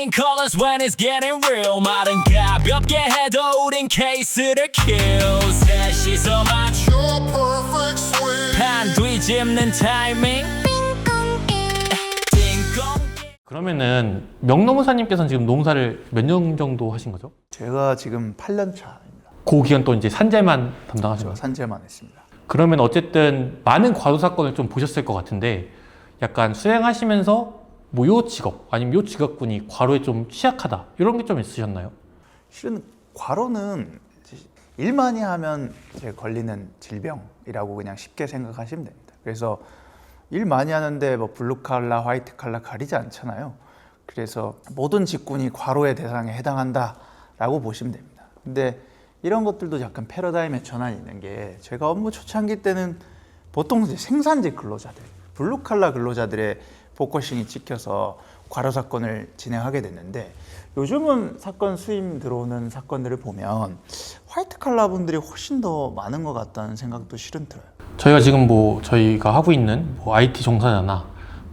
Changing colors when it's getting real 말은 가볍게 해도 우린 케이스를 kill 셋이서 맞춰 perfect swing. 판 뒤집는 타이밍 그러면은 명노무사님께서는 지금 농사를 몇 년 정도 하신 거죠? 제가 지금 8년 차입니다. 그 기간 또 이제 산재만 담당하신 저 거죠? 산재만 했습니다. 그러면 어쨌든 많은 과도 사건을 좀 보셨을 것 같은데 약간 수행하시면서 뭐 요 직업 아니면 요 직업군이 과로에 좀 취약하다 이런 게 좀 있으셨나요? 실은 과로는 일 많이 하면 이제 걸리는 질병이라고 그냥 쉽게 생각하시면 됩니다. 그래서 일 많이 하는데 뭐 블루칼라, 화이트칼라 가리지 않잖아요. 그래서 모든 직군이 과로의 대상에 해당한다라고 보시면 됩니다. 근데 이런 것들도 약간 패러다임의 전환이 있는 게 제가 업무 초창기 때는 보통 이제 생산직 근로자들, 블루칼라 근로자들의 포커싱이 찍혀서 과로 사건을 진행하게 됐는데 요즘은 사건 수임 들어오는 사건들을 보면 화이트칼라 분들이 훨씬 더 많은 것 같다는 생각도 실은 들어요. 저희가 지금 뭐 저희가 하고 있는 뭐 IT 종사자나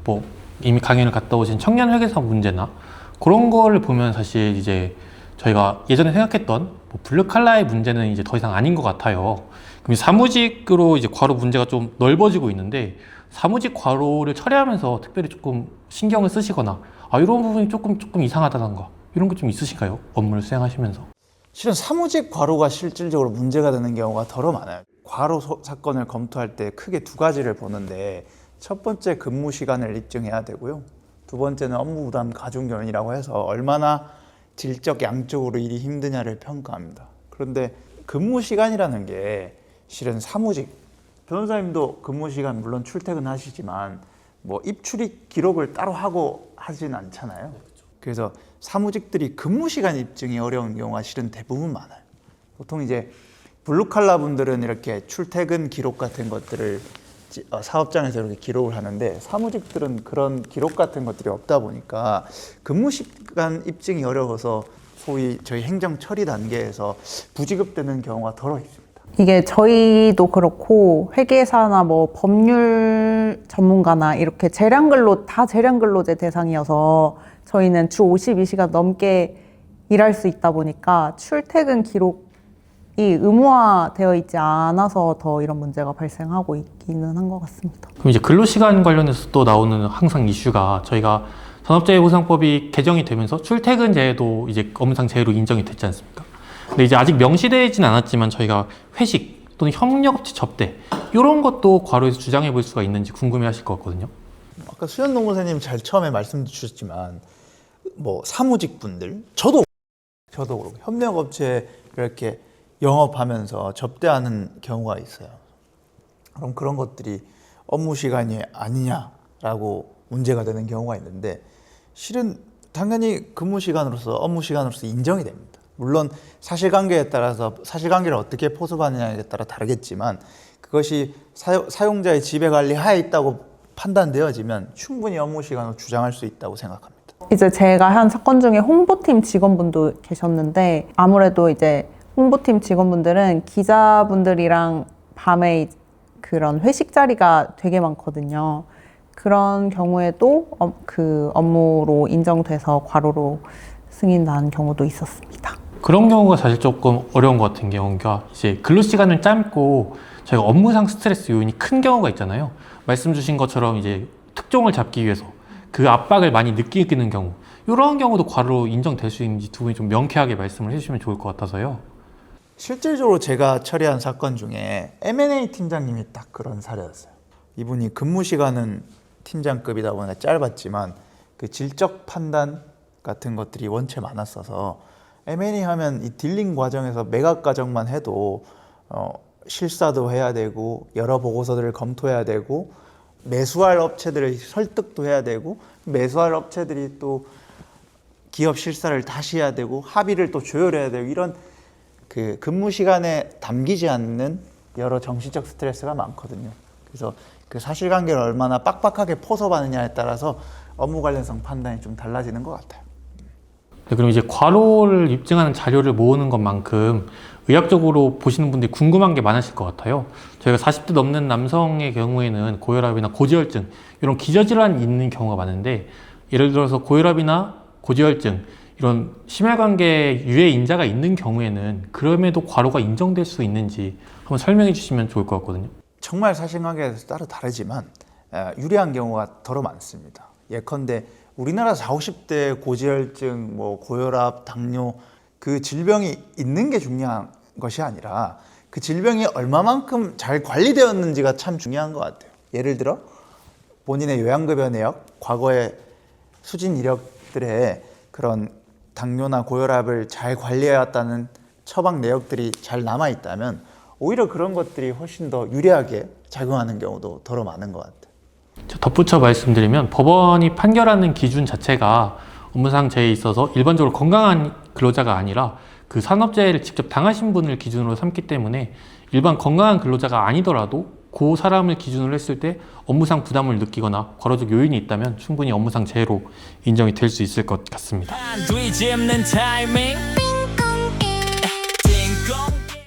뭐 이미 강연을 갔다 오신 청년 회계사 문제나 그런 거를 보면 사실 이제 저희가 예전에 생각했던 뭐 블루칼라의 문제는 이제 더 이상 아닌 것 같아요. 그럼 사무직으로 이제 과로 문제가 좀 넓어지고 있는데 사무직 과로를 처리하면서 특별히 조금 신경을 쓰시거나 이런 부분이 조금 이상하다던가 이런 게 좀 있으신가요? 업무를 수행하시면서. 실은 사무직 과로가 실질적으로 문제가 되는 경우가 더러 많아요. 과로 사건을 검토할 때 크게 두 가지를 보는데 첫 번째 근무 시간을 입증해야 되고요. 두 번째는 업무 부담 가중 요인이라고 해서 얼마나 질적 양적으로 일이 힘드냐를 평가합니다. 그런데 근무 시간이라는 게 실은 사무직 변호사님도 근무 시간 물론 출퇴근하시지만 뭐 입출입 기록을 따로 하고 하진 않잖아요. 그래서 사무직들이 근무 시간 입증이 어려운 경우가 실은 대부분 많아요. 보통 이제 블루칼라 분들은 이렇게 출퇴근 기록 같은 것들을 사업장에서 이렇게 기록을 하는데 사무직들은 그런 기록 같은 것들이 없다 보니까 근무 시간 입증이 어려워서 소위 저희 행정 처리 단계에서 부지급되는 경우가 덜어 있습니다. 이게 저희도 그렇고 회계사나 뭐 법률 전문가나 이렇게 다 재량근로제 대상이어서 저희는 주 52시간 넘게 일할 수 있다 보니까 출퇴근 기록이 의무화되어 있지 않아서 더 이런 문제가 발생하고 있기는 한 것 같습니다. 그럼 이제 근로시간 관련해서 또 나오는 항상 이슈가 저희가 산업재해보상법이 개정이 되면서 출퇴근제도 이제 업무상 재해로 인정이 됐지 않습니까? 근데 이제 아직 명시되진 않았지만 저희가 회식 또는 협력업체 접대 이런 것도 과로에서 주장해 볼 수가 있는지 궁금해 하실 것 같거든요. 아까 수현 농무사님 잘 처음에 말씀 주셨지만 뭐 사무직 분들 저도 그렇고 협력업체 이렇게 영업하면서 접대하는 경우가 있어요. 그럼 그런 것들이 업무 시간이 아니냐라고 문제가 되는 경우가 있는데 실은 당연히 근무 시간으로서 업무 시간으로서 인정이 됩니다. 물론 사실관계에 따라서 사실관계를 어떻게 포섭하느냐에 따라 다르겠지만 그것이 사용자의 지배관리 하에 있다고 판단되어지면 충분히 업무 시간으로 주장할 수 있다고 생각합니다. 이제 제가 한 사건 중에 홍보팀 직원분도 계셨는데 아무래도 이제 홍보팀 직원분들은 기자분들이랑 밤에 그런 회식 자리가 되게 많거든요. 그런 경우에도 그 업무로 인정돼서 과로로 승인난 경우도 있었습니다. 그런 경우가 사실 조금 어려운 것 같은 경우가 이제 근로시간을 짧고 저희가 업무상 스트레스 요인이 큰 경우가 있잖아요. 말씀 주신 것처럼 이제 특종을 잡기 위해서 그 압박을 많이 느끼는 경우 이런 경우도 과로로 인정될 수 있는지 두 분이 좀 명쾌하게 말씀을 해주시면 좋을 것 같아서요. 실질적으로 제가 처리한 사건 중에 M&A 팀장님이 딱 그런 사례였어요. 이분이 근무 시간은 팀장급이다 보니까 짧았지만 그 질적 판단 같은 것들이 원체 많았어서 M&A 하면 이 딜링 과정에서 매각 과정만 해도 실사도 해야 되고 여러 보고서들을 검토해야 되고 매수할 업체들을 설득도 해야 되고 매수할 업체들이 또 기업 실사를 다시 해야 되고 합의를 또 조율해야 되고 이런 그 근무 시간에 담기지 않는 여러 정신적 스트레스가 많거든요. 그래서 그 사실관계를 얼마나 빡빡하게 포섭하느냐에 따라서 업무 관련성 판단이 좀 달라지는 것 같아요. 네, 그럼 이제 과로를 입증하는 자료를 모으는 것만큼 의학적으로 보시는 분들이 궁금한 게 많으실 것 같아요. 저희가 40대 넘는 남성의 경우에는 고혈압이나 고지혈증 이런 기저질환이 있는 경우가 많은데 예를 들어서 고혈압이나 고지혈증 이런 심혈관계 유해 인자가 있는 경우에는 그럼에도 과로가 인정될 수 있는지 한번 설명해 주시면 좋을 것 같거든요. 정말 사실관계에 따라 다르지만 유리한 경우가 더러 많습니다. 예컨대 우리나라 40, 50대 고지혈증, 뭐 고혈압, 당뇨 그 질병이 있는 게 중요한 것이 아니라 그 질병이 얼마만큼 잘 관리되었는지가 참 중요한 것 같아요. 예를 들어 본인의 요양급여 내역, 과거의 수진 이력들의 그런 당뇨나 고혈압을 잘 관리해왔다는 처방 내역들이 잘 남아있다면 오히려 그런 것들이 훨씬 더 유리하게 작용하는 경우도 더러 많은 것 같아요. 덧붙여 말씀드리면 법원이 판결하는 기준 자체가 업무상재해에 있어서 일반적으로 건강한 근로자가 아니라 그 산업재해를 직접 당하신 분을 기준으로 삼기 때문에 일반 건강한 근로자가 아니더라도 그 사람을 기준으로 했을 때 업무상 부담을 느끼거나 과로적 요인이 있다면 충분히 업무상 재해로 인정이 될 수 있을 것 같습니다. 뒤집는 타이밍